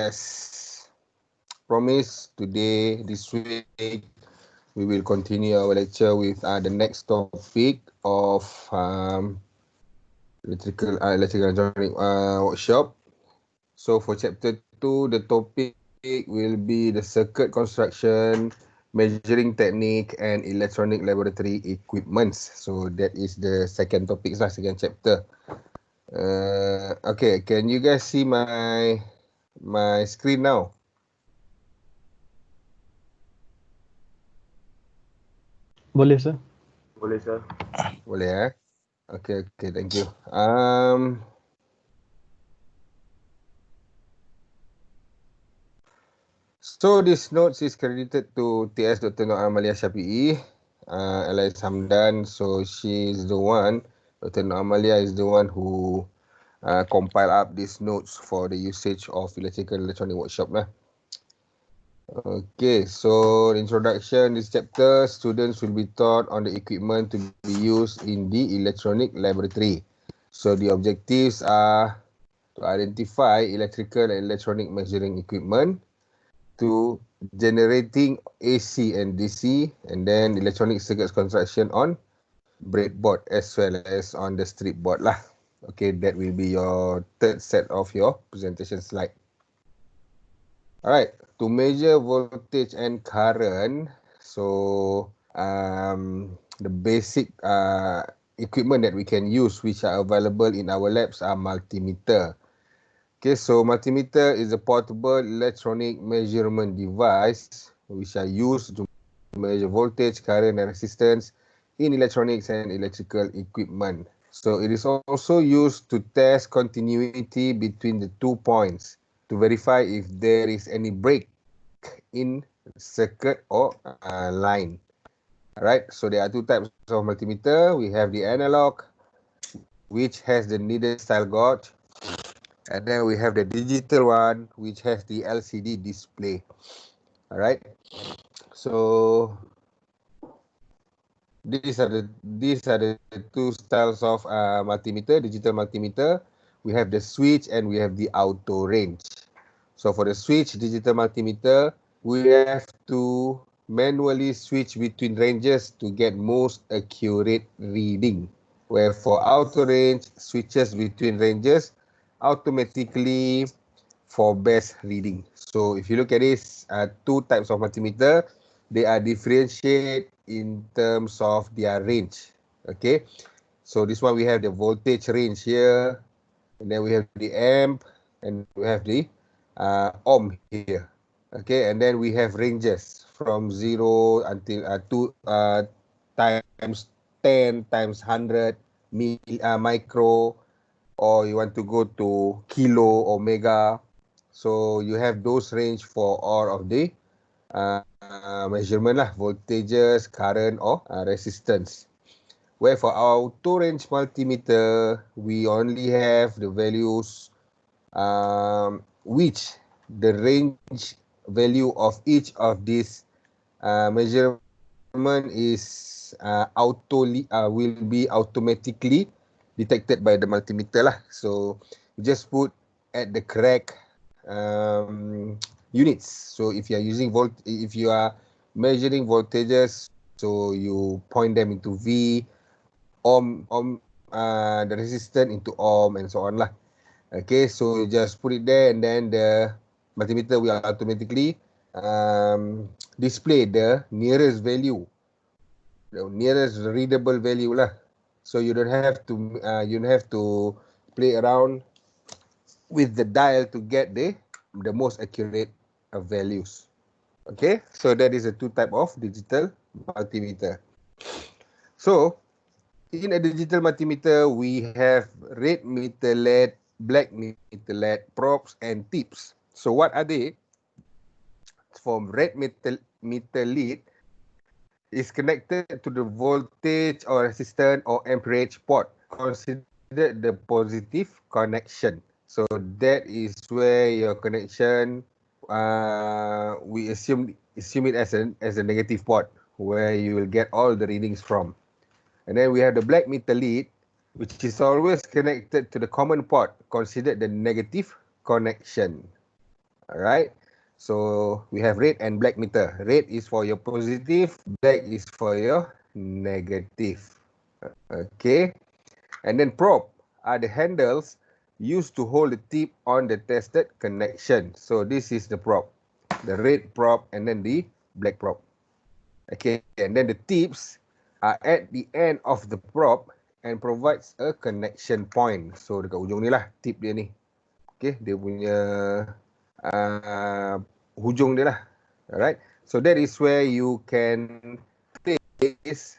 as promised, this week, we will continue our lecture with the next topic of electrical electronic workshop. So for chapter 2, the topic will be the circuit construction, measuring technique, and electronic laboratory equipments. So that is the second topic, second chapter. Okay, can you guys see my screen now? Boleh, sir. Boleh Okay, thank you. So this notes is credited to TS Dr. Nur Amalia Syafiee, Alias Hamdan. So she is the one, Dr. Nur Amalia is the one who compile up these notes for the usage of electrical electronic workshop lah. Okay, so introduction, this chapter, students will be taught on the equipment to be used in the electronic laboratory. So the objectives are to identify electrical and electronic measuring equipment, to generating AC and DC, and then electronic circuits construction on breadboard as well as on the strip board lah. Okay, that will be your third set of your presentation slide. Alright, to measure voltage and current, so the basic equipment that we can use which are available in our labs are multimeter. Okay, so multimeter is a portable electronic measurement device which are used to measure voltage, current and resistance in electronics and electrical equipment. So it is also used to test continuity between the 2 points to verify if there is any break in circuit or line. Alright, so there are 2 types of multimeter. We have the analog, which has the needle style gauge, and then we have the digital one, which has the LCD display. Alright, so these are the 2 styles of multimeter, digital multimeter. We have the switch and we have the auto range. So for the switch digital multimeter, we have to manually switch between ranges to get most accurate reading. Where for auto range, switches between ranges automatically for best reading. So if you look at this, 2 types of multimeter, they are differentiate in terms of their range. Okay, so this one we have the voltage range here, and then we have the amp, and we have the ohm here. Okay, and then we have ranges from 0 until 2 times 10 times 100 micro, or you want to go to kilo or mega. So you have those range for all of the measurement lah, voltages, current or resistance. Where for auto range multimeter, we only have the values which the range value of each of these measurement is will be automatically detected by the multimeter lah. So you just put at the correct units. So if you are if you are measuring voltages, so you point them into V, ohm, the resistance into ohm, and so on lah. Okay, so you just put it there, and then the multimeter will automatically display the nearest value, the nearest readable value lah. So you don't have to play around with the dial to get the most accurate values. Okay, so that is the 2 type of digital multimeter. So in a digital multimeter, we have red meter LED, black meter LED, probes and tips. So what are they? For red meter LED is connected to the voltage or resistance or amperage port. Consider the positive connection. So that is where your connection, we assume it as a negative port, where you will get all the readings from. And then we have the black meter lead, which is always connected to the common port, considered the negative connection. Alright. So we have red and black meter. Red is for your positive, black is for your negative. Okay. And then probe are the handles used to hold the tip on the tested connection. So this is the probe. The red probe and then the black probe. Okay. And then the tips are at the end of the probe and provides a connection point. So dekat ujung ni lah tip dia ni. Okay. Dia punya hujung dia lah. Alright. So that is where you can place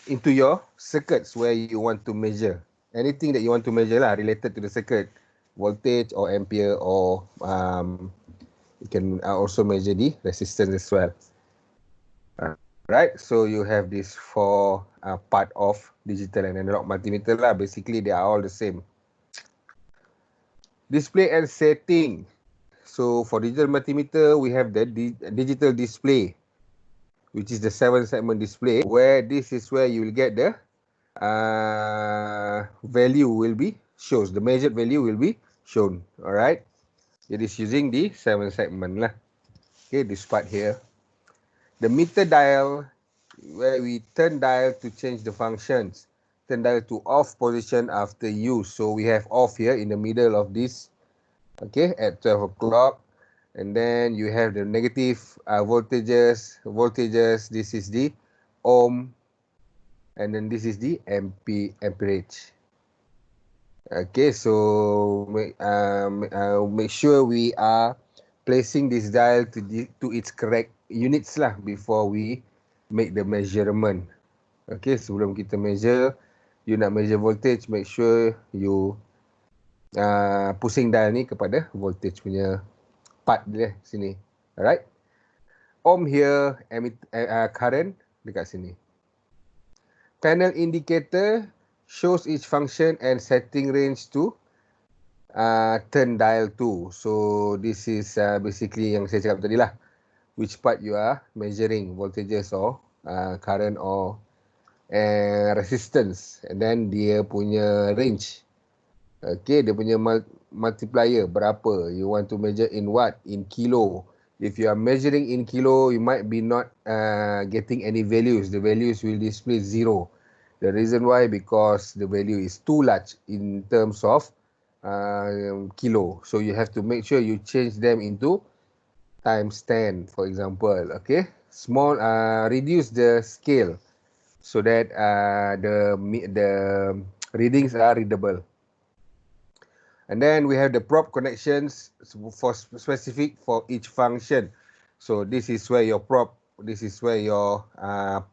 into your circuits where you want to measure. Anything that you want to measure lah related to the circuit. Voltage or ampere or you can also measure the resistance as well. Right, so you have this four part of digital and analog multimeter lah. Basically, they are all the same. Display and setting. So for digital multimeter, we have the digital display, which is the 7-segment display, where this is where you will get the value will be shows. The measured value will be shown. All right. It is using the 7-segment lah. Okay, this part here. The meter dial, where we turn dial to change the functions. Turn dial to off position after use. So we have off here in the middle of this. Okay, at 12 o'clock. And then you have the negative voltages. This is the ohm. And then this is the amperage. Okay, so make sure we are placing this dial to its correct units lah before we make the measurement. Okay, sebelum kita measure, you nak measure voltage, make sure you pusing dial ni kepada voltage punya part dia sini. Alright. Ohm here, current dekat sini. Panel indicator shows each function and setting range to turn dial to. So this is basically yang saya cakap tadi lah. Which part you are measuring, voltages or current or resistance. And then dia punya range. Okay, dia punya multiplier berapa. You want to measure in what? In kilo. If you are measuring in kilo, you might be not getting any values. The values will display 0. The reason why, because the value is too large in terms of kilo. So you have to make sure you change them into times 10, for example. Okay, small, reduce the scale so that the readings are readable. And then we have the probe connections for specific for each function. So this is where your probe, this is where your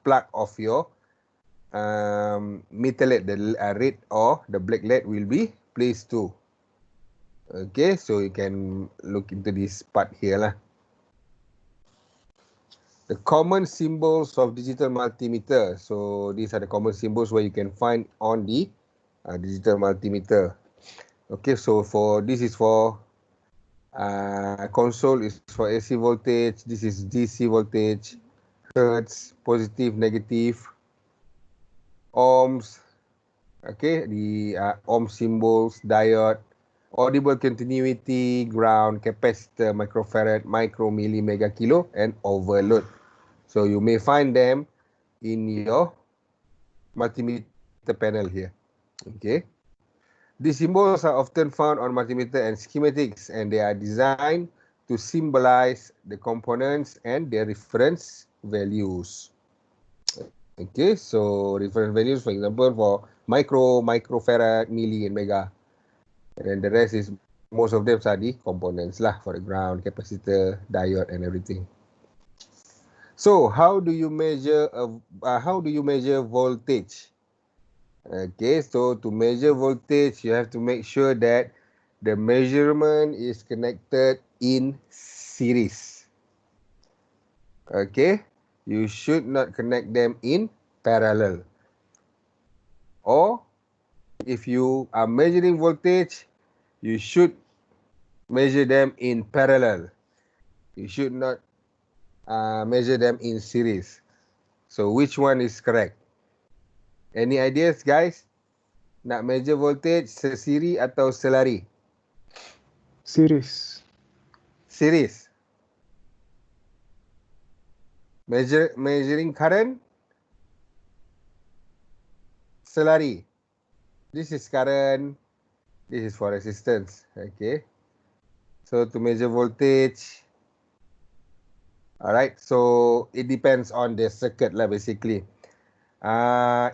plug of your meter LED, the red or the black LED will be placed to. Okay, so you can look into this part here lah. The common symbols of digital multimeter. So these are the common symbols where you can find on the digital multimeter. Okay, so for this is for console is for AC voltage. This is DC voltage, hertz, positive, negative, ohms. Okay, the ohm symbols, diode, audible continuity, ground, capacitor, microfarad, micro, milli, mega, kilo, and overload. So you may find them in your multimeter panel here. Okay. These symbols are often found on multimeter and schematics, and they are designed to symbolize the components and their reference values. Okay, so reference values, for example, for microfarad, milli, and mega. And then the rest is, most of them are the components lah, for the ground, capacitor, diode, and everything. So how do you measure voltage? Okay, so to measure voltage, you have to make sure that the measurement is connected in series. Okay, you should not connect them in parallel. Or if you are measuring voltage, you should measure them in parallel. You should not measure them in series. So which one is correct? Any ideas, guys? Nak measure voltage sesiri atau selari? Series. Series. Measuring current. Selari. This is current. This is for resistance. Okay. So to measure voltage. Alright. So it depends on the circuit lah basically.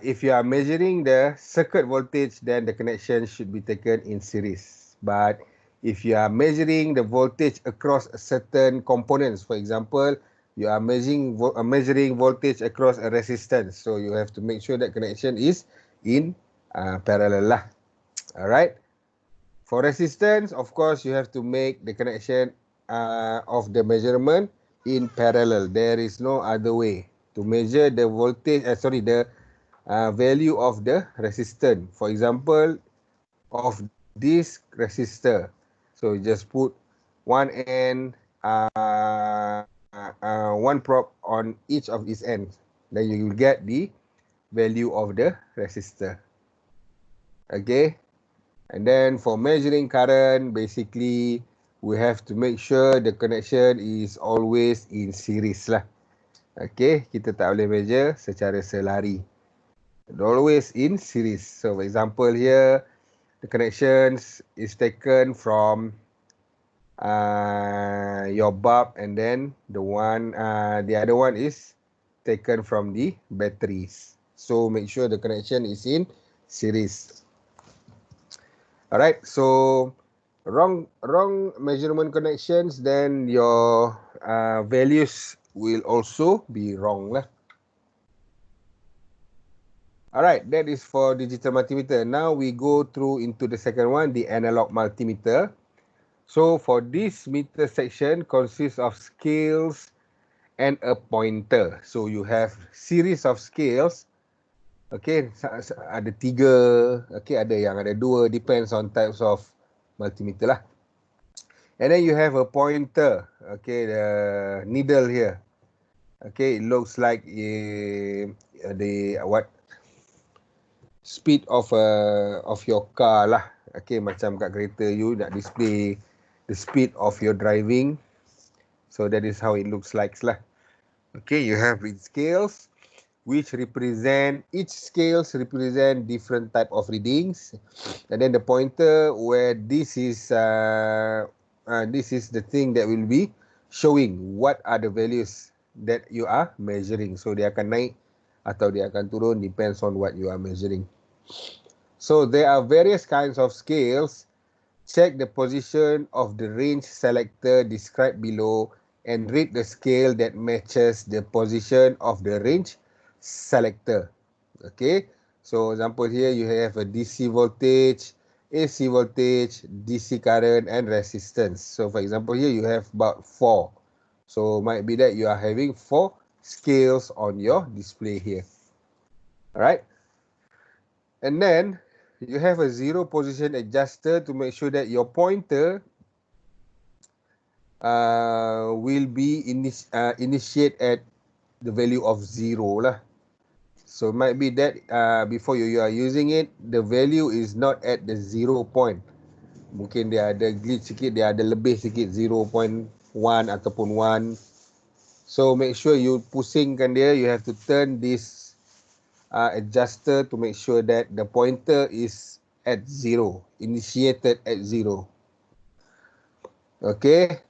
If you are measuring the circuit voltage, then the connection should be taken in series. But if you are measuring the voltage across a certain components, for example, you are measuring voltage across a resistance, so you have to make sure that connection is in parallel lah. Alright. For resistance, of course, you have to make the connection of the measurement in parallel. There is no other way to measure the voltage, the value of the resistance. For example, of this resistor. So you just put one end, one probe on each of its ends. Then you will get the value of the resistor. Okay. And then for measuring current, basically, we have to make sure the connection is always in series lah. Okay, kita tak boleh measure secara selari. Always in series. So for example here, the connections is taken from your bulb, and then the other one is taken from the batteries. So make sure the connection is in series. Alright, so wrong measurement connections, then your values will also be wrong lah. Alright, that is for digital multimeter. Now we go through into the second one, the analog multimeter. So for this meter section consists of scales and a pointer. So you have series of scales. Okay, ada 3, okay, ada yang ada 2, depends on types of multimeter lah. And then you have a pointer, okay, the needle here. Okay, it looks like the speed of your car lah. Okay, macam kat kereta you nak display the speed of your driving. So that is how it looks like lah. Okay, you have its scales, which each scales represent different type of readings, and then the pointer where this is the thing that will be showing what are the values that you are measuring. So dia akan naik atau dia akan turun, depends on what you are measuring. So there are various kinds of scales. Check the position of the range selector described below and read the scale that matches the position of the range selector. Okay, so example here you have a DC voltage, AC voltage, DC current, and resistance. So for example here you have about 4. So might be that you are having 4 scales on your display here. Alright, and then you have a 0 position adjuster to make sure that your pointer will be initiate at the value of 0 lah. So might be that before you are using it, the value is not at the 0 point. Mungkin dia ada glitch sikit, dia ada lebih sikit 0.1 ataupun 1. So make sure you pusingkan dia, you have to turn this adjuster to make sure that the pointer is at 0, initiated at 0. Okay,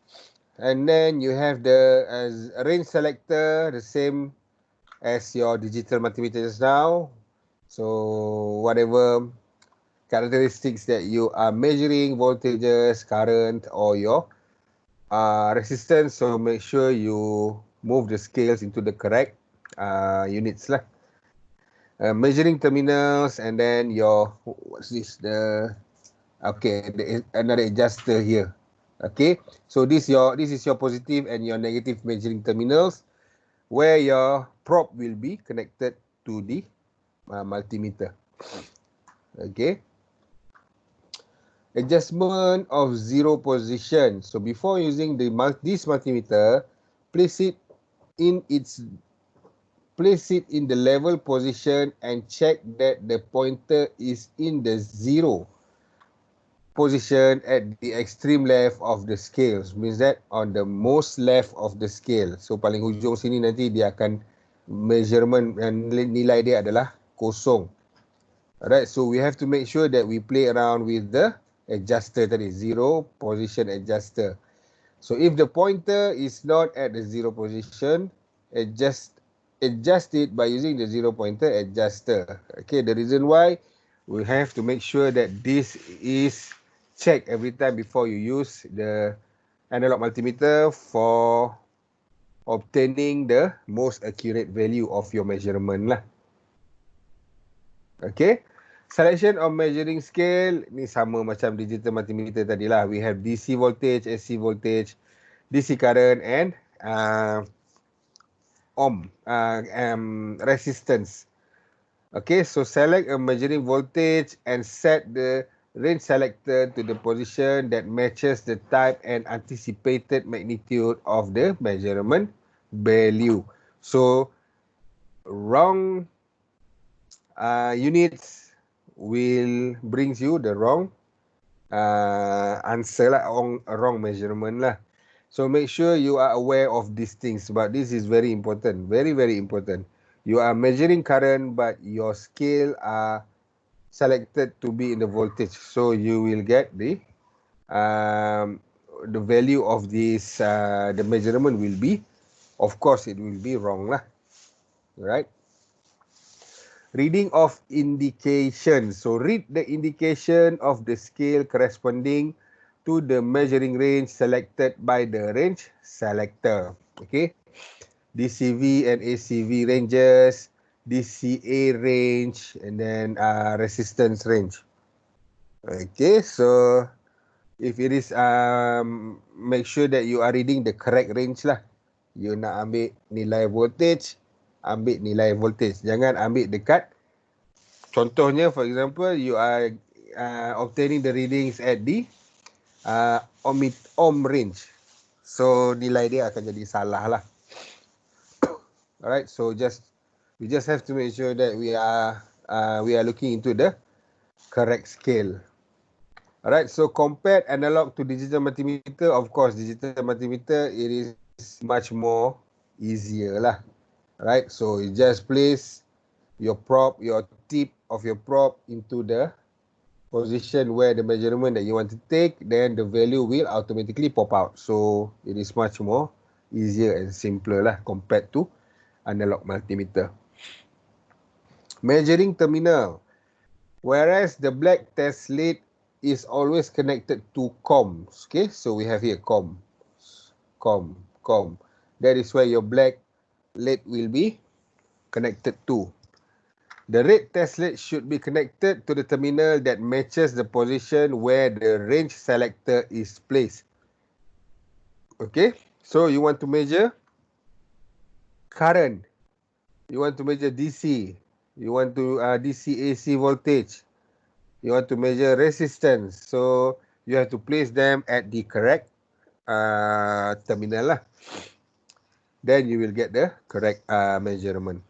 and then you have the range selector, the same as your digital multimeter just now. So whatever characteristics that you are measuring, voltages, current, or your resistance, so make sure you move the scales into the correct units lah. Measuring terminals, and then your another adjuster here. Okay, so this is your positive and your negative measuring terminals, where your probe will be connected to the multimeter. Okay. Adjustment of 0 position. So before using this multimeter, place it in the level position and check that the pointer is in the 0 position at the extreme left of the scale. Means that on the most left of the scale. So paling hujung sini nanti dia akan measurement nilai dia adalah kosong. Alright, so we have to make sure that we play around with the adjuster tadi, zero position adjuster. So if the pointer is not at the zero position, adjust it by using the zero pointer adjuster. Okay, the reason why we have to make sure that this is checked every time before you use the analog multimeter for obtaining the most accurate value of your measurement lah. Okay, selection of measuring scale ni sama macam digital multimeter tadi lah. We have DC voltage, AC voltage, DC current and ohm resistance. Okay, so select a measuring voltage and set the range selector to the position that matches the type and anticipated magnitude of the measurement value. So wrong units will brings you the wrong answer lah, wrong measurement lah. So make sure you are aware of these things, but this is very important, very important. You are measuring current, but your scale are selected to be in the voltage, so you will get the value of this the measurement will be, of course it will be wrong lah, right? Reading of indication. So read the indication of the scale corresponding to the measuring range selected by the range selector. Okay, DCV and ACV ranges, DCA range, and then resistance range. Okay, so if it is make sure that you are reading the correct range lah. You nak ambil nilai voltage, ambil nilai voltage. Jangan ambil dekat. Contohnya, for example, you are obtaining the readings at the ohm range. So nilai dia akan jadi salah lah. Alright, so we just have to make sure that we are looking into the correct scale. Alright, so compare analog to digital multimeter. Of course, digital multimeter it is much more easier lah. Right, so you just place your tip of your probe into the position where the measurement that you want to take, then the value will automatically pop out. So it is much more easier and simpler lah compared to analog multimeter. Measuring terminal. Whereas the black test lead is always connected to comms. Okay, so we have here com. That is where your black lead will be connected to. The red test lead should be connected to the terminal that matches the position where the range selector is placed. Okay, so you want to measure current, you want to measure DC, you want to DC AC voltage, you want to measure resistance. So you have to place them at the correct terminal lah. Then you will get the correct measurement.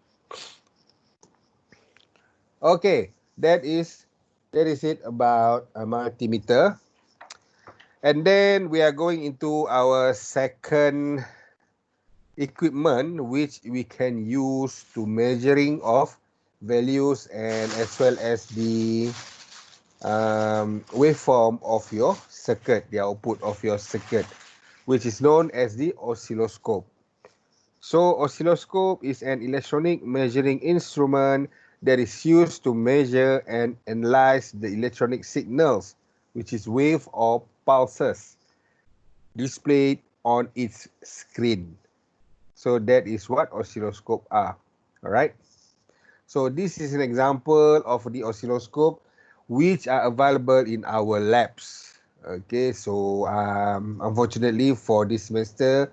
Okay, that is it about a multimeter. And then we are going into our second equipment which we can use to measuring of values and as well as the waveform of your circuit, the output of your circuit, which is known as the oscilloscope. So oscilloscope is an electronic measuring instrument that is used to measure and analyze the electronic signals, which is wave or pulses, displayed on its screen. So that is what oscilloscope are. Alright. So this is an example of the oscilloscope which are available in our labs. Okay, so unfortunately for this semester,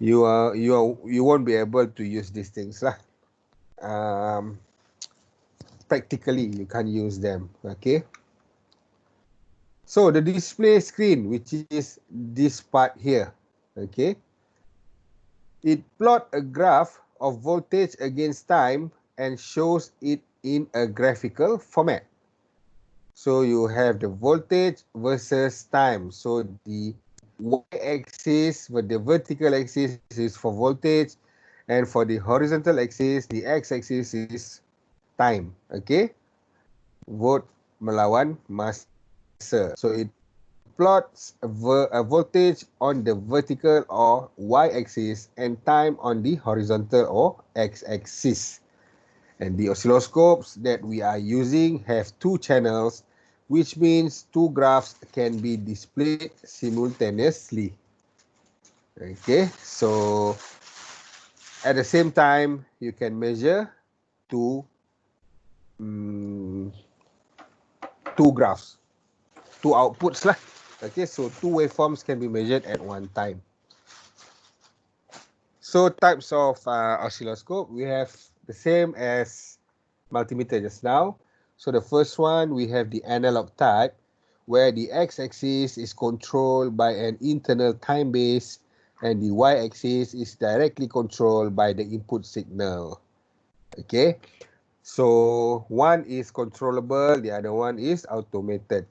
you won't be able to use these things lah. Practically you can't use them. Okay. So the display screen, which is this part here. Okay. It plot a graph of voltage against time and shows it in a graphical format. So you have the voltage versus time. So the y-axis, with the vertical axis is for voltage, and for the horizontal axis, the x-axis is time. Okay, volt melawan masa. So it plots a voltage on the vertical or y-axis and time on the horizontal or x-axis. And the oscilloscopes that we are using have two channels, which means two graphs can be displayed simultaneously. Okay, so at the same time, you can measure two, um, two graphs, two outputs lah. Okay, so two waveforms can be measured at one time. So types of oscilloscope, we have the same as multimeter just now. So the first one, we have the analog type, where the x-axis is controlled by an internal time base and the y-axis is directly controlled by the input signal. Okay, so one is controllable, the other one is automated.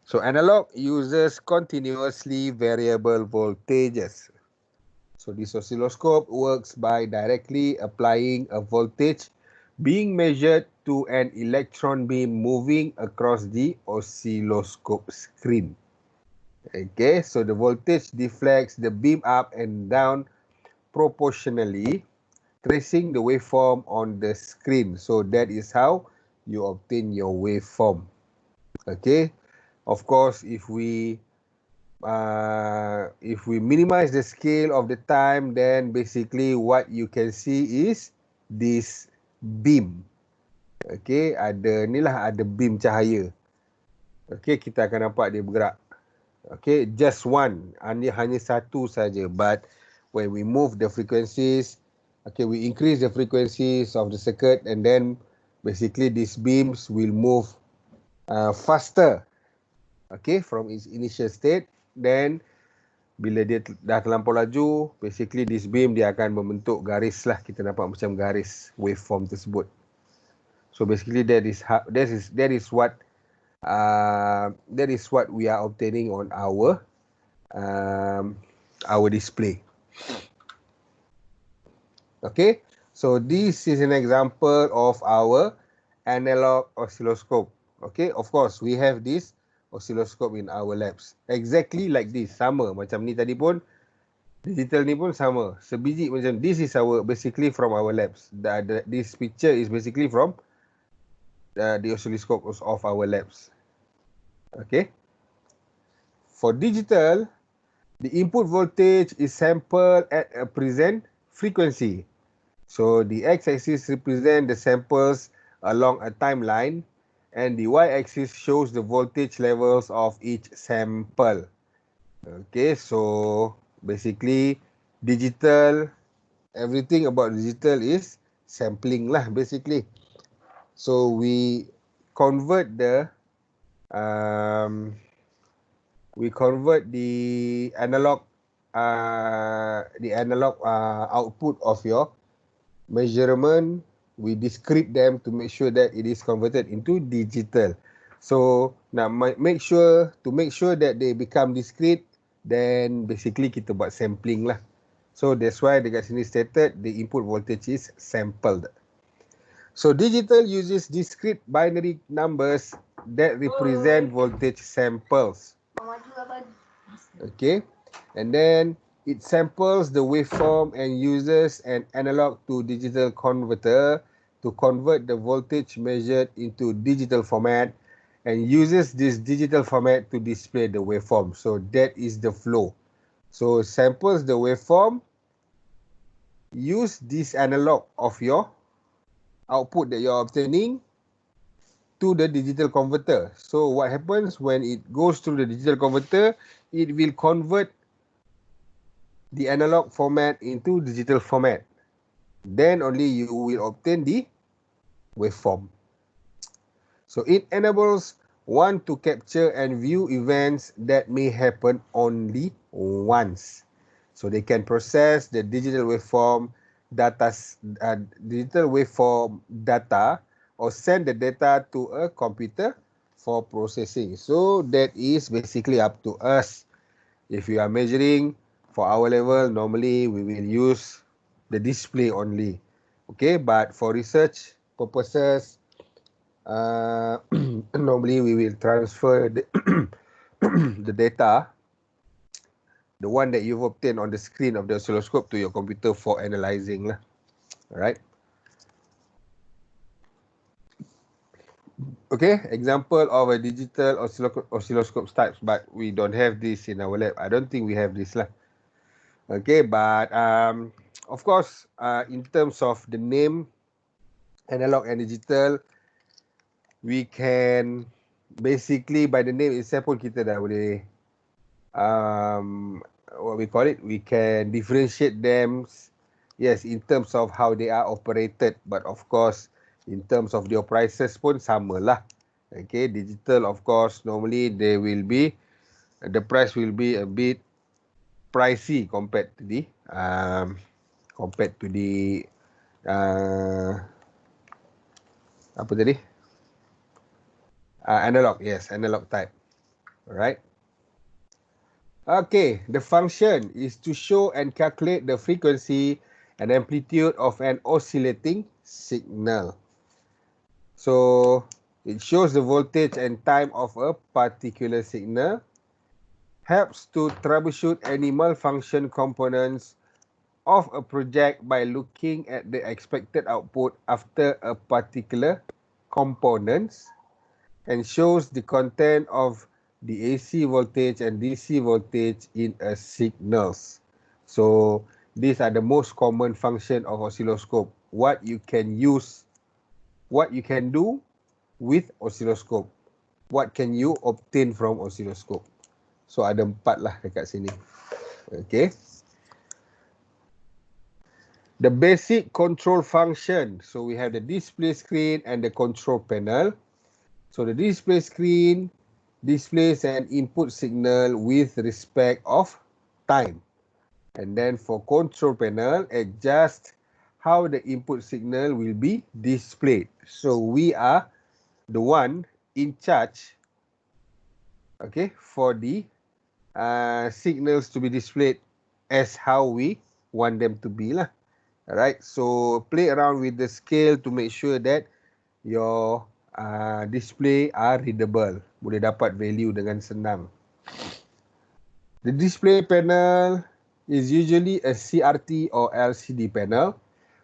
So analog uses continuously variable voltages. So this oscilloscope works by directly applying a voltage being measured to an electron beam moving across the oscilloscope screen. Okay, so the voltage deflects the beam up and down proportionally, tracing the waveform on the screen. So that is how you obtain your waveform. Okay, of course, if we minimize the scale of the time, then basically what you can see is this beam. Okay, ada ni lah, ada beam cahaya. Okay, kita akan nampak dia bergerak. Okay, just one, hanya satu saja. But when we move the frequencies, okay, we increase the frequencies of the circuit, and then basically these beams will move faster. Okay, from its initial state. Then bila dia dah terlampau laju, basically this beam dia akan membentuk garis lah. Kita nampak macam garis waveform tersebut. So basically that is what we are obtaining on our display. Okay, so this is an example of our analog oscilloscope. Okay, of course we have this oscilloscope in our labs. Exactly like this, sama macam ni tadi pun. Digital ni pun sama. Sebiji macam this is basically from our labs. This picture is basically from the oscilloscope of our labs. Okay. For digital, the input voltage is sampled at a present frequency. So the x-axis represents the samples along a timeline, and the y-axis shows the voltage levels of each sample. Okay, so basically digital, everything about digital is sampling lah basically. So we convert the analog output of your measurement. We discrete them to make sure that it is converted into digital. So nak make sure that they become discrete, then basically kita buat sampling lah. So that's why dekat sini stated the input voltage is sampled. So digital uses discrete binary numbers that represent voltage samples. Okay, and then it samples the waveform and uses an analog to digital converter to convert the voltage measured into digital format, and uses this digital format to display the waveform. So that is the flow. So samples the waveform, use this analog of your output that you're obtaining to the digital converter. So what happens when it goes through the digital converter, it will convert the analog format into digital format. Then only you will obtain the waveform. So it enables one to capture and view events that may happen only once. So they can process the digital waveform data or send the data to a computer for processing. So that is basically up to us. If you are measuring for our level, normally we will use the display only. Okay, but for research purposes, normally we will transfer the, the data, the one that you've obtained on the screen of the oscilloscope, to your computer for analyzing. Alright. Okay, example of a digital oscilloscope types, but we don't have this in our lab. I don't think we have this lah. Okay, but of course, in terms of the name, analog and digital, we can basically by the name itself pun kita dah boleh what we call it, we can differentiate them, yes, in terms of how they are operated, but of course in terms of their prices pun sama lah. Okay, digital of course normally they will be, the price will be a bit pricey compared to the apa tadi, analog, yes, analog type. Alright. Okay, the function is to show and calculate the frequency and amplitude of an oscillating signal. So it shows the voltage and time of a particular signal, helps to troubleshoot any malfunction components of a project by looking at the expected output after a particular components, and shows the content of the AC voltage and DC voltage in a signals. So these are the most common function of oscilloscope. What you can use, what you can do with oscilloscope. What can you obtain from oscilloscope? So ada 4 lah dekat sini. Okay. The basic control function. So we have the display screen and the control panel. So the display screen displays an input signal with respect of time. And then for control panel, adjust how the input signal will be displayed. So we are the one in charge, okay, for the signals to be displayed as how we want them to be lah. Alright, so play around with the scale to make sure that your display are readable. Boleh dapat value dengan senang. The display panel is usually a CRT or LCD panel,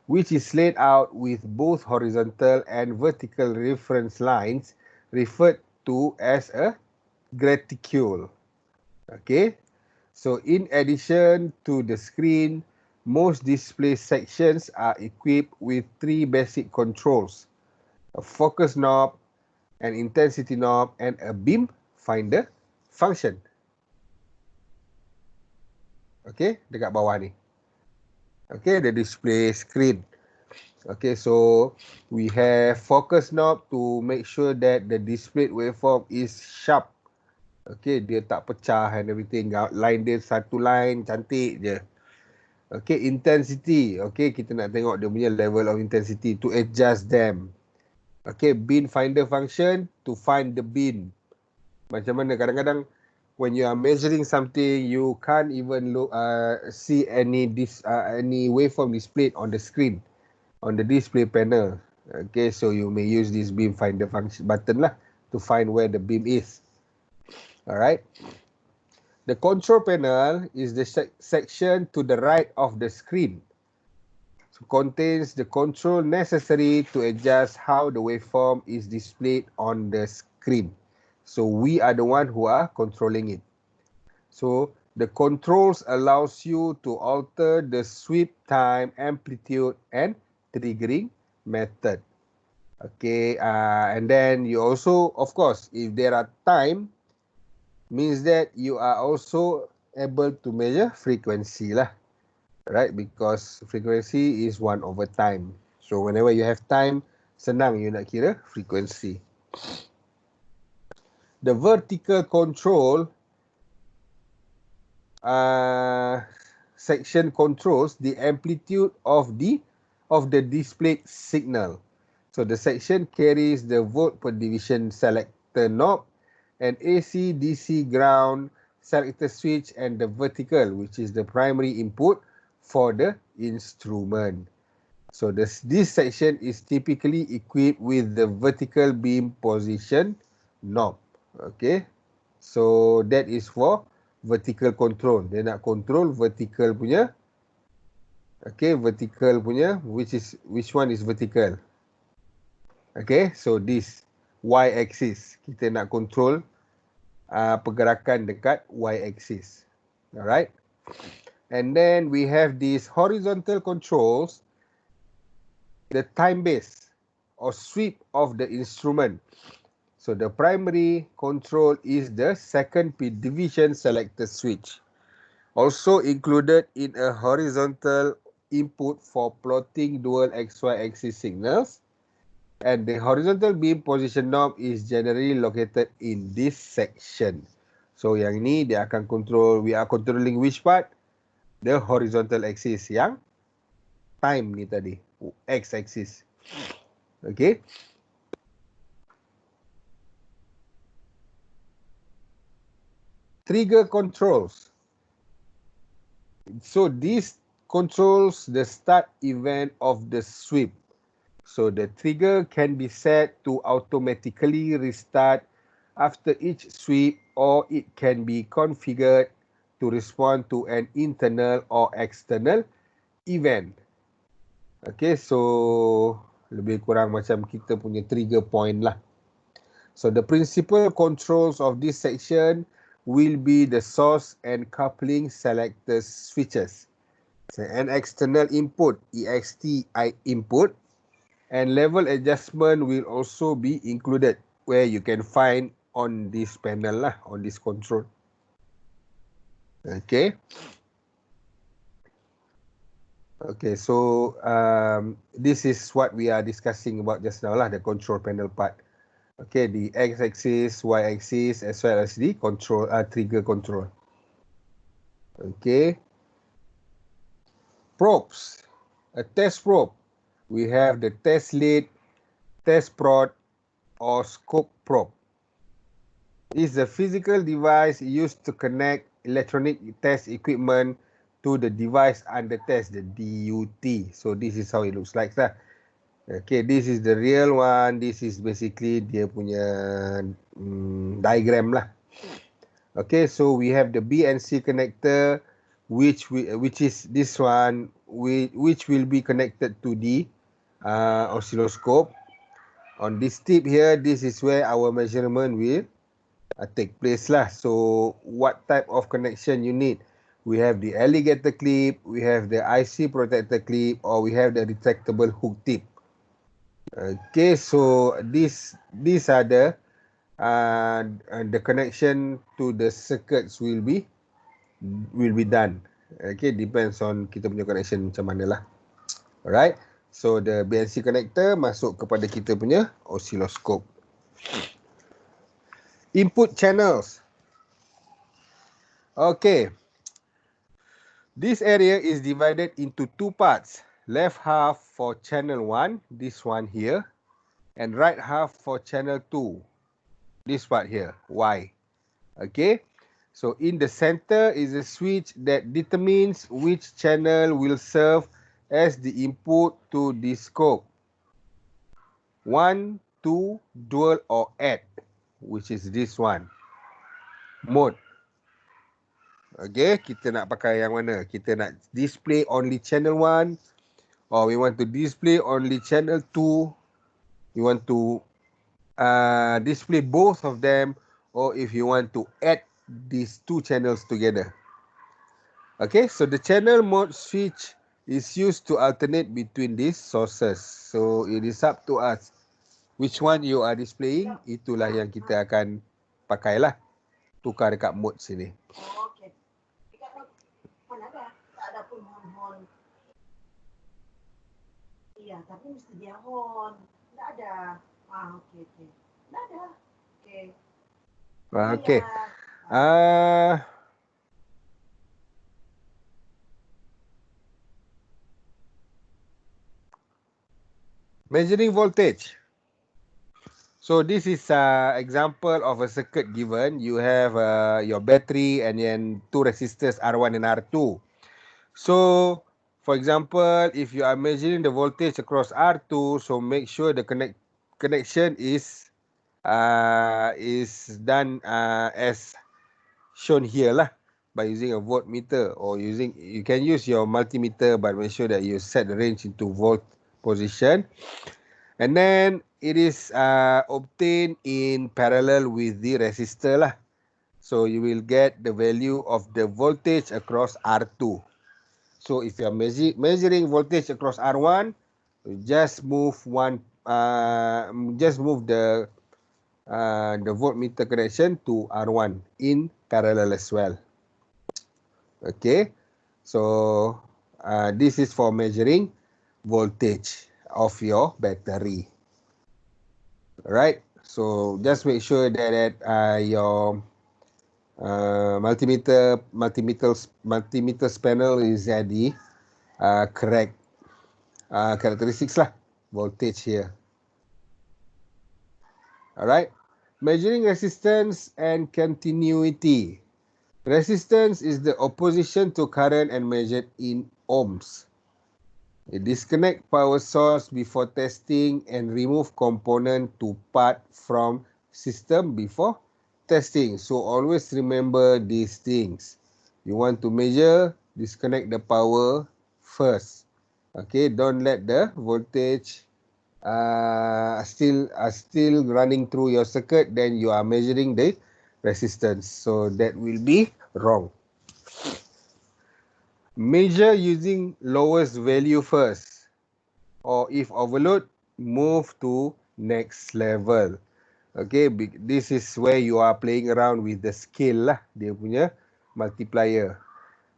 which is laid out with both horizontal and vertical reference lines, referred to as a graticule. Okay, so in addition to the screen, most display sections are equipped with 3 basic controls: a focus knob, an intensity knob, and a beam finder function. Okay, dekat bawah ni. Okay, the display screen. Okay, so we have focus knob to make sure that the displayed waveform is sharp. Okay, dia tak pecah and everything. Line dia satu line, cantik je. Okay, intensity. Okay, kita nak tengok dia punya level of intensity to adjust them. Okay, beam finder function to find the beam. Macam mana kadang-kadang when you are measuring something, you can't even look see any waveform displayed on the screen, on the display panel. Okay, so you may use this beam finder function button lah to find where the beam is. Alright. The control panel is the section to the right of the screen. So contains the control necessary to adjust how the waveform is displayed on the screen. So we are the one who are controlling it. So the controls allows you to alter the sweep time, amplitude, and triggering method. Okay, and then you also, of course, if there are time, means that you are also able to measure frequency lah, right? Because frequency is 1/time. So whenever you have time, senang you nak kira frequency. The vertical control section controls the amplitude of the displayed signal. So the section carries the volt per division selector knob, and AC DC ground selector switch, and the vertical, which is the primary input for the instrument. So this section is typically equipped with the vertical beam position knob. Okay, so that is for vertical control. Dia nak control vertical punya. Okay, vertical punya, which one is vertical? Okay, so this Y axis. Kita nak control pergerakan dekat Y axis. Alright. And then we have these horizontal controls, the time base or sweep of the instrument. So the primary control is the second division selector switch. Also included in a horizontal input for plotting dual XY axis signals. And the horizontal beam position knob is generally located in this section. So yang ni dia akan control, we are controlling which part? The horizontal axis yang time ni tadi, X axis. Okay. Trigger controls. So this controls the start event of the sweep. So the trigger can be set to automatically restart after each sweep, or it can be configured to respond to an internal or external event. Okay, so lebih kurang macam kita punya trigger point lah. So the principal controls of this section will be the source and coupling selector switches. So an external input, EXT input, and level adjustment will also be included, where you can find on this panel lah, on this control. Okay. Okay, so this is what we are discussing about just now lah, the control panel part. Okay, the X-axis, Y-axis, as well as the control, trigger control. Okay. Probes. A test probe. We have the test lead, test prod, or scope probe. It's a physical device used to connect electronic test equipment to the device under test, the DUT. So this is how it looks like lah. Okay, this is the real one. This is basically dia punya diagram lah. Okay, so we have the B and C connector, which is this one, which will be connected to the oscilloscope. On this tip here, this is where our measurement will take place lah. So what type of connection you need? We have the alligator clip, we have the IC protector clip, or we have the retractable hook tip. Okay, so these are the connection to the circuits will be done. Okay, depends on kita punya connection macam mana lah. Alright, so the BNC connector masuk kepada kita punya oscilloscope. Input channels. Okay, this area is divided into two parts. Left half for channel 1, this one here, and right half for channel 2, this part here, Y. Okay, so in the center is a switch that determines which channel will serve as the input to the scope. 1, 2, dual, or add, which is this one. Mode. Okay, kita nak pakai yang mana? Kita nak display only channel 1, or we want to display only channel 2. You want to display both of them, or if you want to add these two channels together. Okay, so the channel mode switch is used to alternate between these sources. So it is up to us which one you are displaying. Itulah yang kita akan pakailah. Tukar dekat mode sini. Okay. Mana ada? Tak ada pun horn. Iya, tapi mesti dia horn. Tak ada. Okey. Tak ada. Okey. Okay. Measuring voltage. So this is example of a circuit given. You have your battery and then two resistors R1 and R2. So for example, if you are measuring the voltage across R2, so make sure the connection is done as shown here lah, by using a voltmeter, or you can use your multimeter, but make sure that you set the range into volt position. And then it is obtained in parallel with the resistor lah. So you will get the value of the voltage across R2. So if you are measuring voltage across R1, you just move the voltmeter connection to R1 in parallel as well. Okay, so this is for measuring voltage of your battery. Alright, so just make sure that your multimeter panel is at the correct characteristics lah, voltage here. Alright, measuring resistance and continuity. Resistance is the opposition to current and measured in ohms. Disconnect power source before testing and remove component to part from system before testing. So always remember these things. You want to measure, disconnect the power first. Okay, don't let the voltage still running through your circuit, then you are measuring the resistance. So that will be wrong. Measure using lowest value first, or if overload, move to next level. Okay, this is where you are playing around with the scale lah, dia punya multiplier.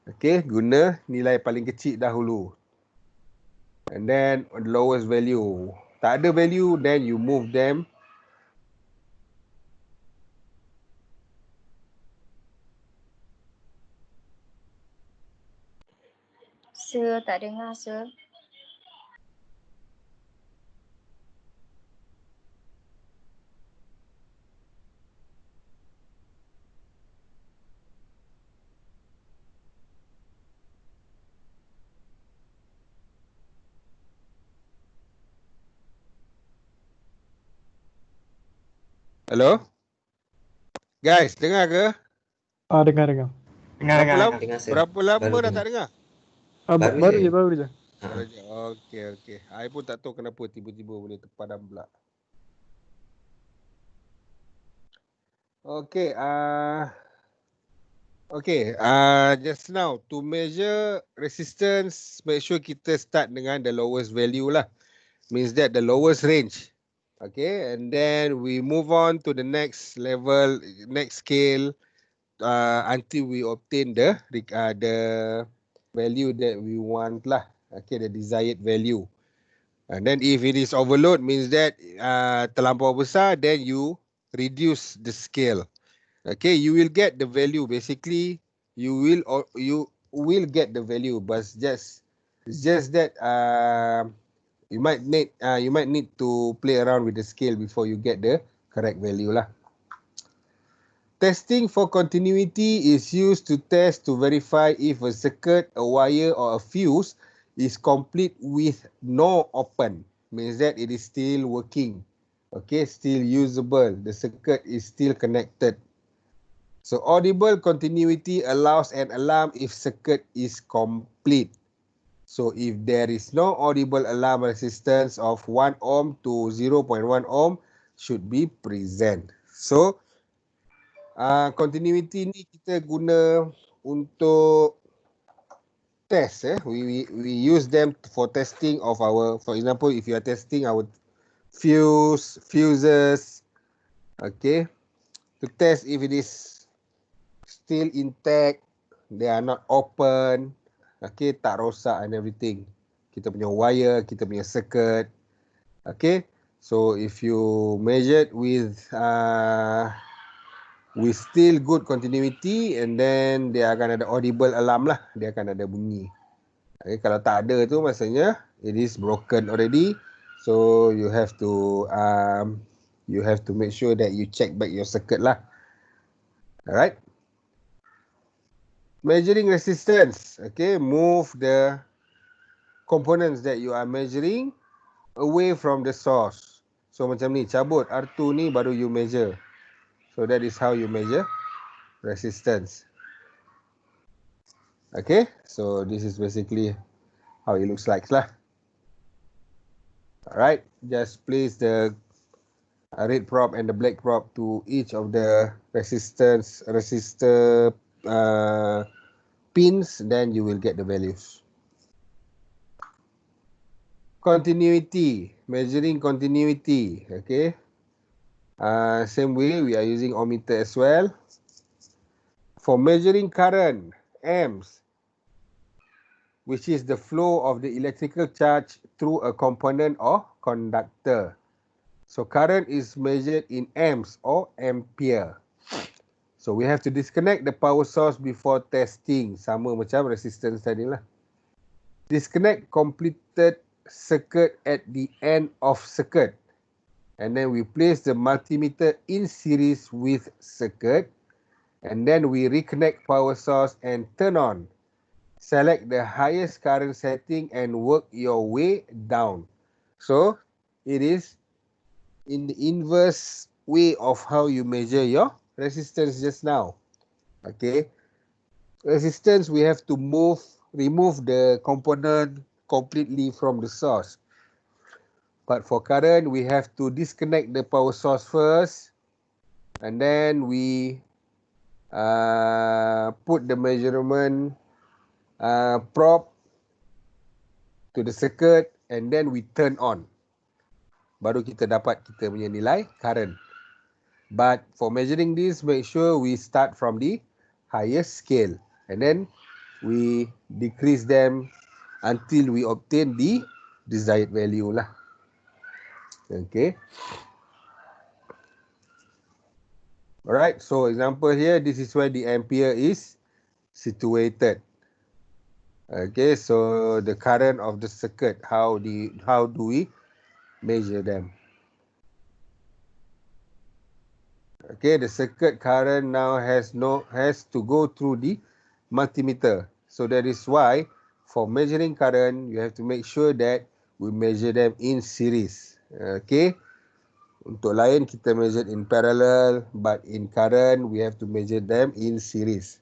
Okay, guna nilai paling kecil dahulu. And then lowest value. Tak ada value, then you move them. Sir, tak dengar, sir. Hello? Guys, dengar ke? Dengar. Berapa lama dah tak dengar? Baru je. Okey. I pun tak tahu kenapa tiba-tiba boleh terpadam pula. Okey, just now to measure resistance, make sure kita start dengan the lowest value lah. Means that the lowest range. Okay, and then we move on to the next level, next scale, until we obtain the value that we want lah. Okay, the desired value. And then if it is overload, means that terlampau besar, then you reduce the scale. Okay, you will get the value. Basically, you will get the value, but it's just that you might need to play around with the scale before you get the correct value lah. Testing for continuity is used to test to verify if a circuit, a wire, or a fuse is complete with no open. Means that it is still working. Okay, still usable. The circuit is still connected. So audible continuity allows an alarm if circuit is complete. So if there is no audible alarm, resistance of 1 ohm to 0.1 ohm should be present. So continuity ni kita guna untuk test. We use them for testing of our, for example, if you are testing our fuses, okay, to test if it is still intact, they are not open, okay, tak rosak and everything. Kita punya wire, kita punya circuit, okay. So if you measured with still good continuity, and then dia akan ada audible alarm lah, dia akan ada bunyi. Okay, kalau tak ada tu maksudnya it is broken already. So you have to you have to make sure that you check back your circuit lah. Alright. Measuring resistance. Okay, move the components that you are measuring away from the source. So macam ni, cabut R2 ni baru you measure. So that is how you measure resistance. Okay, so this is basically how it looks like lah. Alright, just place the red probe and the black probe to each of the resistor pins, then you will get the values. Continuity, measuring continuity. Okay, same way we are using ohmmeter as well. For measuring current, amps, which is the flow of the electrical charge through a component or conductor. So current is measured in amps or ampere. So we have to disconnect the power source before testing. Sama macam resistance tadi lah. Disconnect completed circuit at the end of circuit. And then we place the multimeter in series with circuit. And then we reconnect power source and turn on. Select the highest current setting and work your way down. So it is in the inverse way of how you measure your resistance just now. Okay. Resistance, we have to remove the component completely from the source. But for current, we have to disconnect the power source first. And then we put the measurement probe to the circuit and then we turn on. Baru kita dapat kita punya nilai current. But for measuring this, make sure we start from the highest scale. And then we decrease them until we obtain the desired value lah. Okay. Alright, so example here, this is where the ampere is situated. Okay, so the current of the circuit, how do we measure them? Okay, the circuit current now has to go through the multimeter. So that is why for measuring current, you have to make sure that we measure them in series. Okay. Untuk lain kita measure in parallel, but in current we have to measure them in series.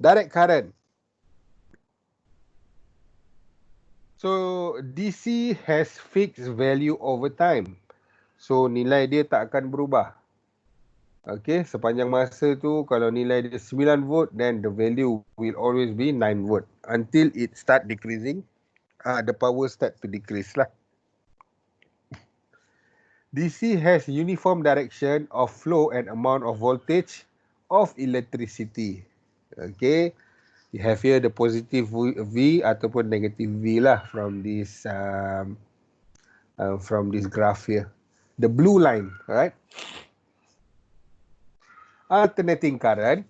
Direct current. So DC has fixed value over time. So nilai dia tak akan berubah. Okay, sepanjang masa tu kalau nilai dia 9 volt, then the value will always be 9 volt until it start decreasing. The power start to decrease lah. DC has uniform direction of flow and amount of voltage of electricity. Okay, you have here the positive V ataupun negative V lah from this graph here. The blue line, right? Alternating current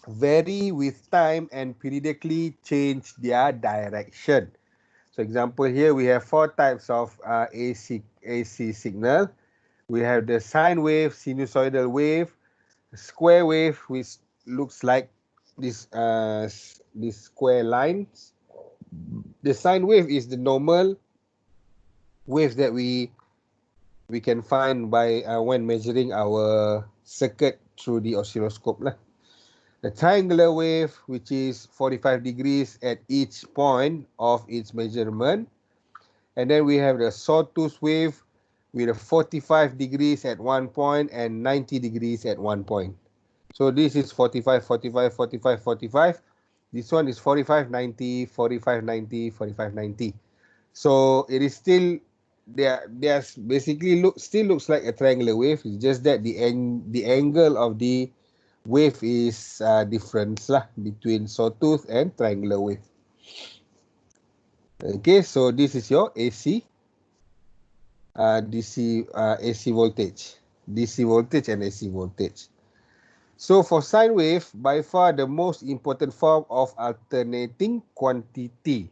vary with time and periodically change their direction. So example here, we have 4 types of AC signal. We have the sine wave, sinusoidal wave, square wave, which looks like this square lines. The sine wave is the normal wave that we can find by when measuring our circuit through the oscilloscope lah. The triangular wave, which is 45 degrees at each point of its measurement. And then we have the sawtooth wave with a 45 degrees at one point and 90 degrees at one point. So this is 45, 45, 45, 45. This one is 45, 90, 45, 90, 45, 90. So it is still, there's basically still looks like a triangular wave. It's just that the angle of the wave is different lah between sawtooth and triangular wave. Okay, so this is your AC, AC voltage, DC voltage and AC voltage. So for sine wave, by far the most important form of alternating quantity.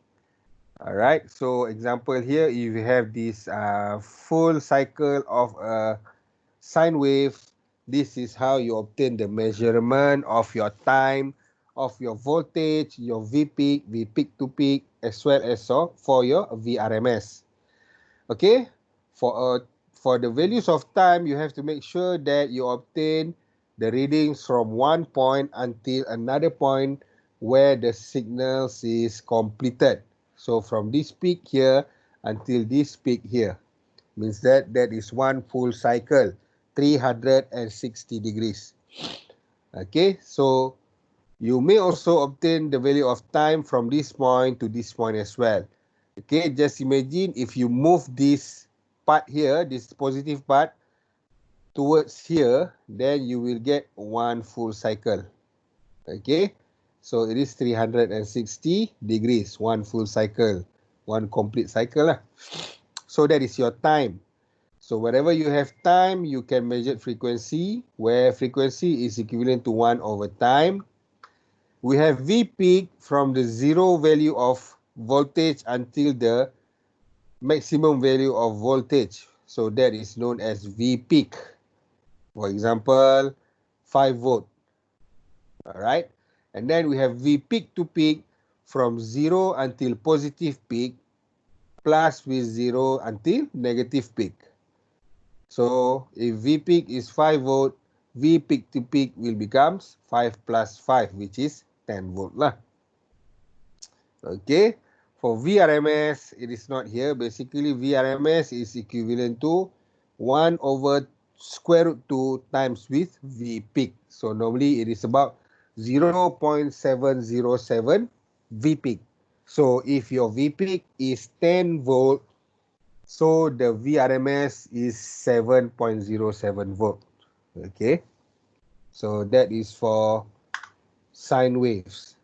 All right. So example here, if you have this full cycle of a sine wave, this is how you obtain the measurement of your time, of your voltage, your V peak to peak, as well as for your VRMS. Okay. For the values of time, you have to make sure that you obtain the readings from one point until another point where the signals is completed. So from this peak here until this peak here means that that is one full cycle, 360 degrees. Okay, so you may also obtain the value of time from this point to this point as well. Okay, just imagine if you move this part here, this positive part towards here, then you will get one full cycle. Okay, so it is 360 degrees, one full cycle, one complete cycle lah. So that is your time. So wherever you have time, you can measure frequency, where frequency is equivalent to 1 over time. We have V peak from the zero value of voltage until the maximum value of voltage. So that is known as V peak. For example, 5 volt. Alright. And then we have V peak to peak from 0 until positive peak plus with 0 until negative peak. So if V peak is 5 volt, V peak to peak will becomes 5 plus 5, which is 10 volt lah. Okay. For VRMS, it is not here. Basically, VRMS is equivalent to 1 over square root 2 times with V peak. So normally it is about 0.707 V peak. So if your V peak is 10 volt, so the VRMS is 7.07 volt. Okay. So that is for sine waves.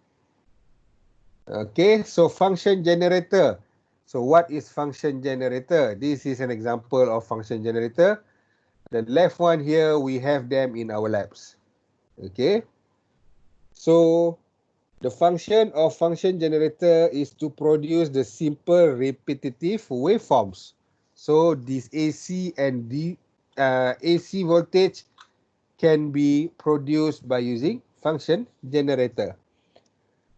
Okay, so function generator. So what is function generator? This is an example of function generator. The left one here, we have them in our labs. Okay. So the function of function generator is to produce the simple repetitive waveforms. So this AC and AC voltage can be produced by using function generator.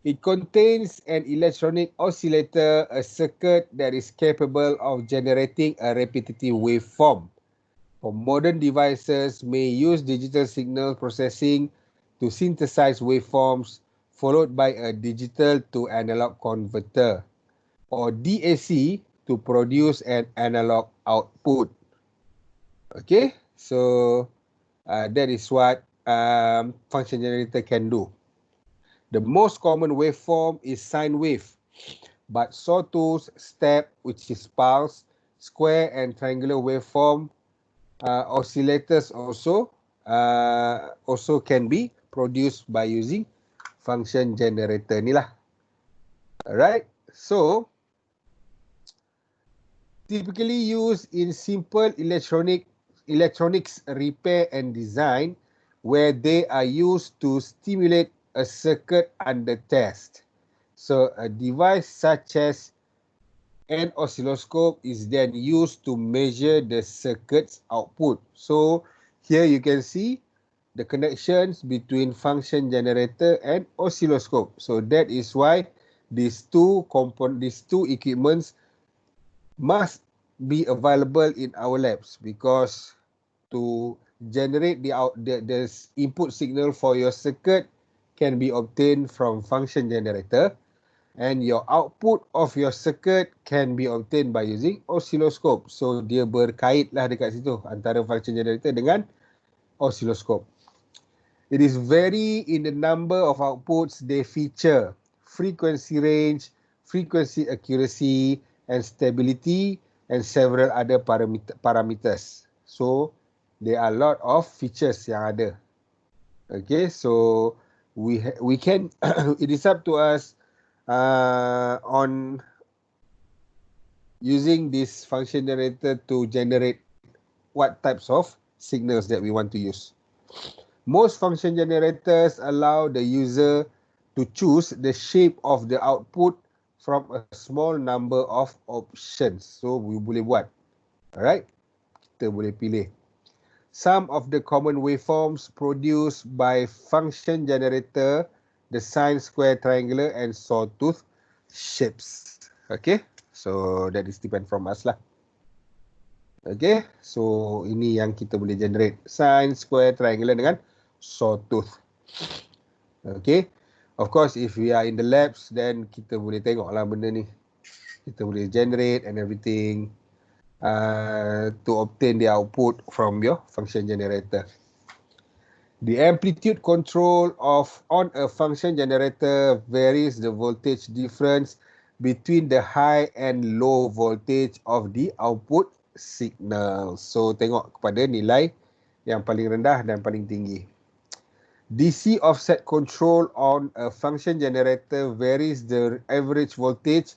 It contains an electronic oscillator, a circuit that is capable of generating a repetitive waveform. For modern devices may use digital signal processing to synthesize waveforms, followed by a digital to analog converter, or DAC to produce an analog output. Okay, so that is what function generator can do. The most common waveform is sine wave, but sawtooth, step, which is pulse, square and triangular waveform, oscillators also can be produced by using function generator ni lah. Alright, so typically used in simple electronics repair and design, where they are used to stimulate a circuit under test. So a device such as an oscilloscope is then used to measure the circuit's output. So here you can see the connections between function generator and oscilloscope. So that is why these two equipments must be available in our labs, because to generate the input signal for your circuit can be obtained from function generator, and your output of your circuit can be obtained by using oscilloscope. So dia berkait lah dekat situ antara function generator dengan oscilloscope. It is vary in the number of outputs they feature, frequency range, frequency accuracy, and stability, and several other parameters. So there are a lot of features yang ada. Okay, so we can it is up to us on using this function generator to generate what types of signals that we want to use. Most function generators allow the user to choose the shape of the output from a small number of options. So, we boleh buat. Alright? Kita boleh pilih. Some of the common waveforms produced by function generator, the sine, square, triangular and sawtooth shapes. Okay? So, that is depend from us lah. Okay? So, ini yang kita boleh generate. Sine, square, triangular dengan sawtooth. Okay? Of course, if we are in the labs, then kita boleh tengok lah benda ni. Kita boleh generate and everything to obtain the output from your function generator. The amplitude control on a function generator varies the voltage difference between the high and low voltage of the output signal. So, tengok kepada nilai yang paling rendah dan paling tinggi. DC offset control on a function generator varies the average voltage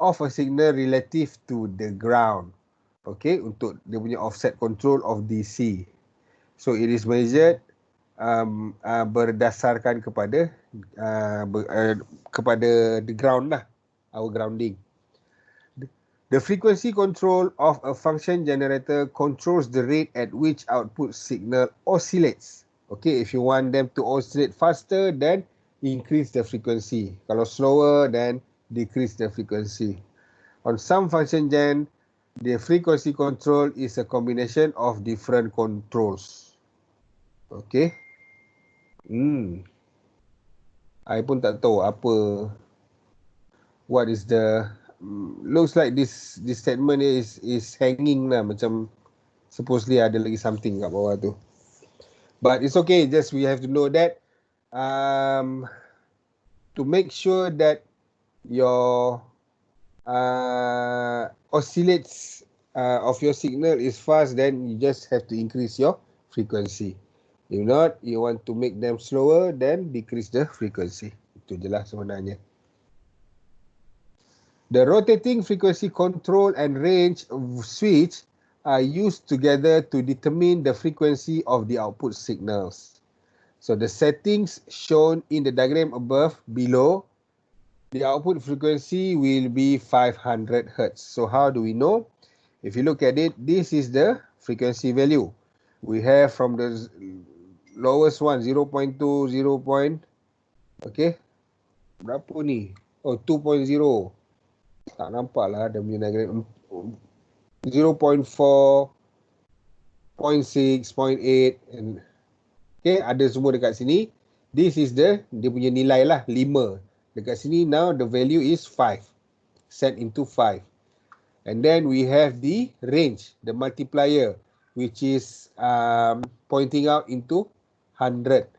of a signal relative to the ground. Okay, untuk dia punya offset control of DC. So, it is measured berdasarkan kepada the ground lah, our grounding. The frequency control of a function generator controls the rate at which output signal oscillates. Okay, if you want them to oscillate faster, then increase the frequency. Kalau slower, then decrease the frequency. On some function gen, the frequency control is a combination of different controls. Okay. I pun tak tahu apa. What is the looks like this statement is hanging lah, macam supposedly ada lagi something kat bawah tu. But it's okay, just we have to know that to make sure that your oscillates of your signal is fast, then you just have to increase your frequency. If not, you want to make them slower, then decrease the frequency. Itu je lah sebenarnya. The rotating frequency control and range switch are used together to determine the frequency of the output signals. So the settings shown in the diagram below, the output frequency will be 500 Hz. So how do we know? If you look at it, this is the frequency value. We have from the lowest one, 0.2, 0. Okay. Berapa ni? Oh, 2.0. Tak nampak lah dia punya diagram. 0.4, 0.6, 0.8. Okay, ada semua dekat sini. This is dia punya nilai lah, 5. Dekat sini now the value is 5. Set into 5. And then we have the range, the multiplier, which is pointing out into 100.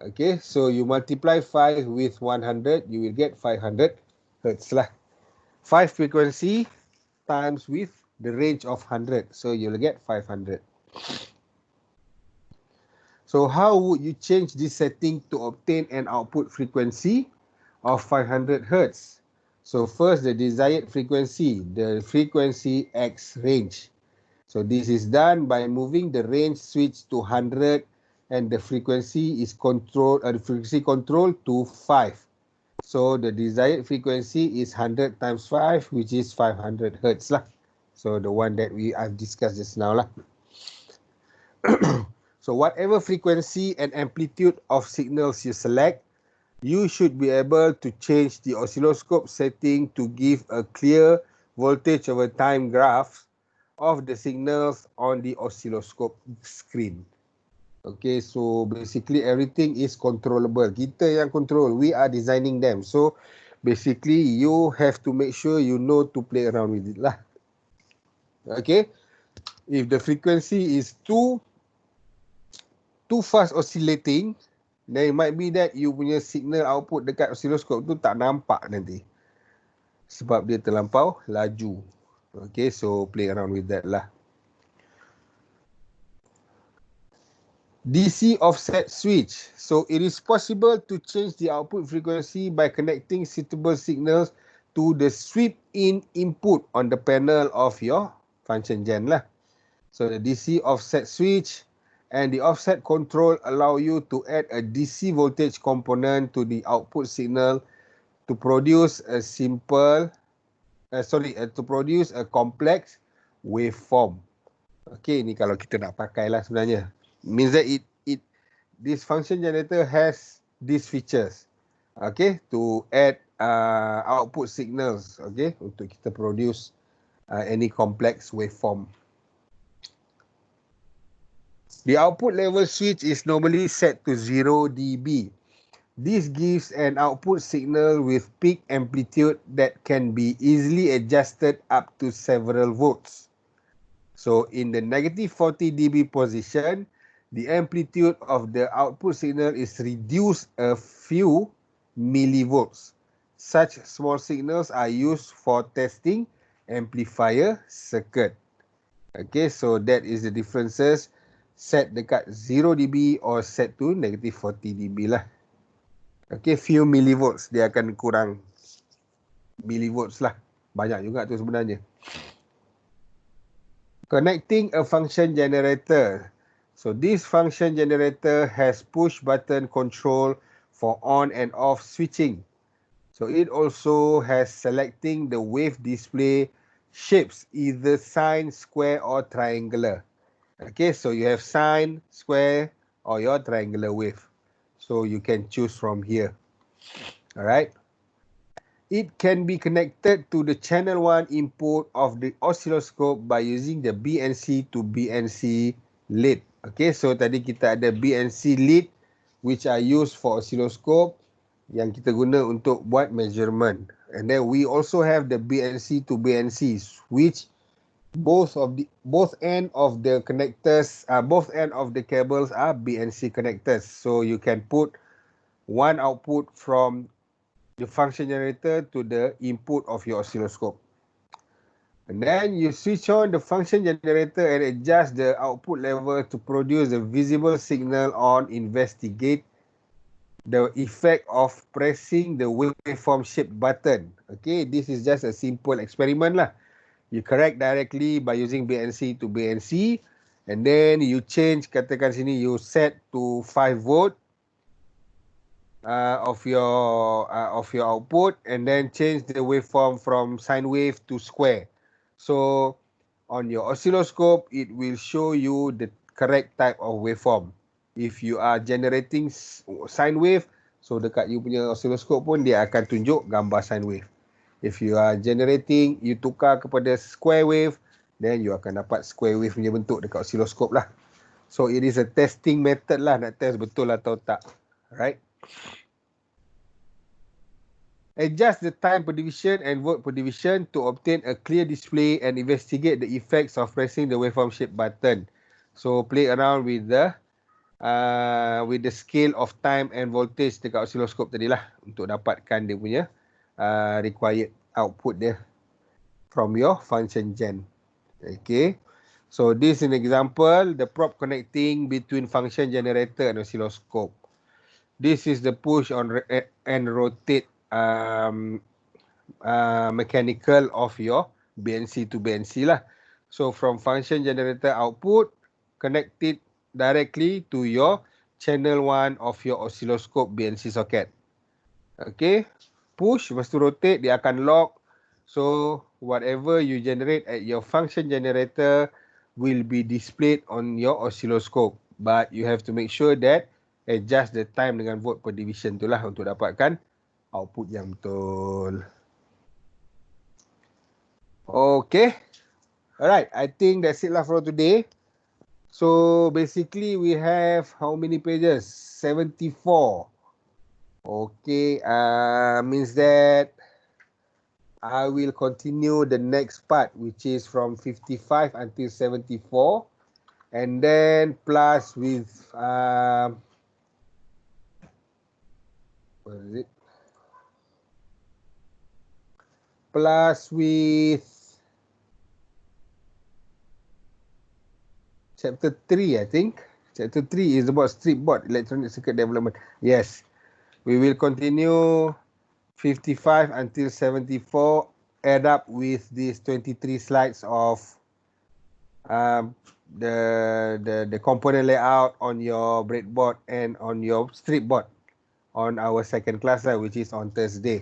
Okay, so you multiply 5 with 100, you will get 500 Hertz lah. 5 frequency times with the range of 100. So you'll get 500. So how would you change this setting to obtain an output frequency of 500 Hertz? So first, the desired frequency, the frequency X range. So this is done by moving the range switch to 100 and the frequency is controlled, frequency control to 5. So the desired frequency is 100 times 5, which is 500 Hertz lah. So the one that I've discussed just now lah. So whatever frequency and amplitude of signals you select, you should be able to change the oscilloscope setting to give a clear voltage over time graph of the signals on the oscilloscope screen. Okay, so basically everything is controllable. Kita yang control, we are designing them. So basically you have to make sure you know to play around with it lah. Okay, if the frequency is too fast oscillating, then it might be that you punya signal output dekat oscilloscope tu tak nampak nanti. Sebab dia terlampau laju. Okay, so play around with that lah. DC offset switch. So it is possible to change the output frequency by connecting suitable signals to the sweep in input on the panel of your function gen lah. So the DC offset switch and the offset control allow you to add a DC voltage component to the output signal to produce a simple, to produce a complex waveform. Okay, ni kalau kita nak pakai lah sebenarnya. Means that this function generator has these features. Okay, to add output signals. Okay, untuk kita produce any complex waveform. The output level switch is normally set to 0 dB. This gives an output signal with peak amplitude that can be easily adjusted up to several volts. So in the negative 40 dB position, the amplitude of the output signal is reduced a few millivolts. Such small signals are used for testing amplifier circuit. Okay, so that is the differences. Set dekat 0 dB or set to negative 40 dB lah. Okay, few millivolts. Dia akan kurang millivolts lah. Banyak juga tu sebenarnya. Connecting a function generator. So this function generator has push button control for on and off switching. So it also has selecting the wave display shapes, either sine, square or triangular. Okay, so you have sine, square or your triangular wave. So you can choose from here. Alright. It can be connected to the channel 1 input of the oscilloscope by using the BNC to BNC lead. Okay, so tadi kita ada BNC lead which are used for oscilloscope yang kita guna untuk buat measurement. And then we also have the BNC to BNC which both end of the connectors, both end of the cables are BNC connectors. So you can put one output from the function generator to the input of your oscilloscope. And then you switch on the function generator and adjust the output level to produce a visible signal on investigate the effect of pressing the waveform shaped button. Okay, this is just a simple experiment lah. You correct directly by using BNC to BNC and then you change, katakan sini you set to 5 volt of your output and then change the waveform from sine wave to square. So on your oscilloscope it will show you the correct type of waveform. If you are generating sine wave, so dekat you punya oscilloscope pun dia akan tunjuk gambar sine wave. If you are generating, you tukar kepada square wave, then you akan dapat square wave punya bentuk dekat oscilloscope lah. So it is a testing method lah, nak test betul atau tak. Alright. Adjust the time per division and volt per division to obtain a clear display and investigate the effects of pressing the waveform shape button. So play around with the scale of time and voltage dekat oscilloscope tadi lah untuk dapatkan dia punya required output dia from your function gen. Okay, so this is an example, the probe connecting between function generator and oscilloscope. This is the push on and rotate mechanical of your BNC to BNC lah. So from function generator output, connect it directly to your channel 1 of your oscilloscope BNC socket. Okay, push, lepas tu rotate, dia akan lock. So whatever you generate at your function generator will be displayed on your oscilloscope. But you have to make sure that adjust the time dengan volt per division tu lah untuk dapatkan output yang betul. Okay. Alright, I think that's it lah for today. So basically we have how many pages? 74. Okay, means that I will continue the next part, which is from 55 until 74, and then plus with what is it? Plus with chapter 3, I think. Chapter 3 is about strip board, electronic circuit development. Yes. We will continue 55 until 74, add up with these 23 slides of the component layout on your breadboard and on your strip board on our second class, which is on Thursday.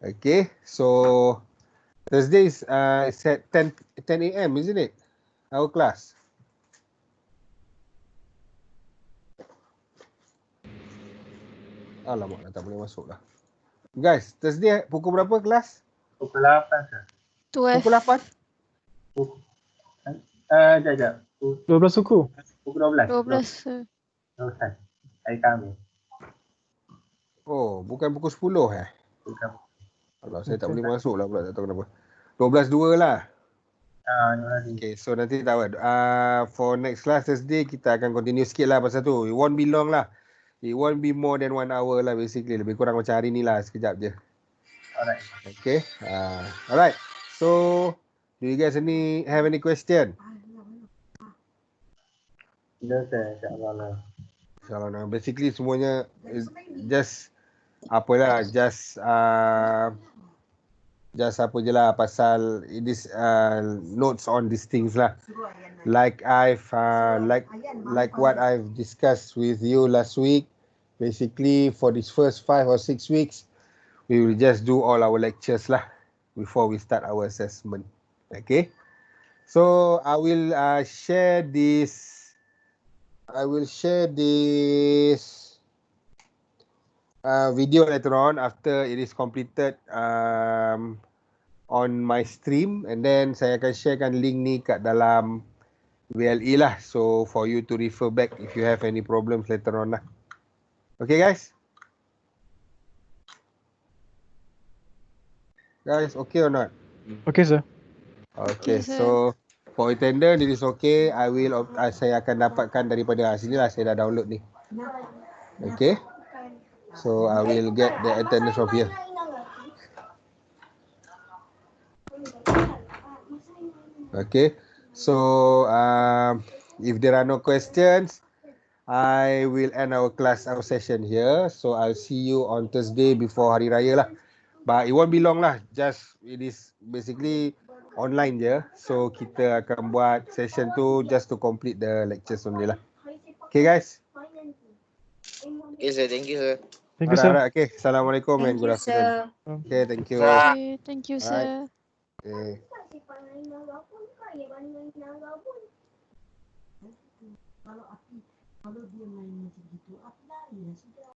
Okay, so Thursday is it's at 10 a.m. isn't it? Our class. Alamak, dah tak boleh masuk dah. Guys, Thursday pukul berapa kelas? Pukul 8 ke? 12. Pukul 8? Sekejap. 12 suku. Pukul 12. 12 sir. 12. Hari Khamis. Oh, bukan pukul 10 eh? Bukan. Alah, saya tak boleh masuk lah pula, tak tahu kenapa. 12.2 lah. Okay, so nanti tahu. For next class Thursday, kita akan continue sikit lah pasal tu. It won't be long lah. It won't be more than 1 hour lah basically. Lebih kurang macam hari ni lah, sekejap je. Alright. Okay. Alright. So, do you guys have any question? Dah saya insyaAllah. InsyaAllah. Basically semuanya is just apalah, just apa je lah pasal this notes on these things lah. Like like what I've discussed with you last week. Basically for this first 5 or 6 weeks, we will just do all our lectures lah before we start our assessment. Okay. So I will share this. Video later on after it is completed on my stream, and then saya akan sharekan link ni kat dalam VLE lah, so for you to refer back if you have any problems later on lah. Okay guys? Guys, okay or not? Okay, sir. Okay, Okay, sir. so for attendance it is okay. Saya akan dapatkan daripada sini lah, saya dah download ni. Okay. So I will get the attendance from here. Okay. So if there are no questions, I will end our session here. So I'll see you on Thursday before Hari Raya lah. But it won't be long lah. Just it is basically online je. So kita akan buat session tu just to complete the lectures only lah. Okay guys? Okay sir, thank you sir. Thank you, sir. Alright, okay. Assalamualaikum and Thank good you, afternoon. sir. Okay, thank you. Okay, thank you, Alright. sir. Okay. Kalau dia main macam gitu, api lari lah sudah.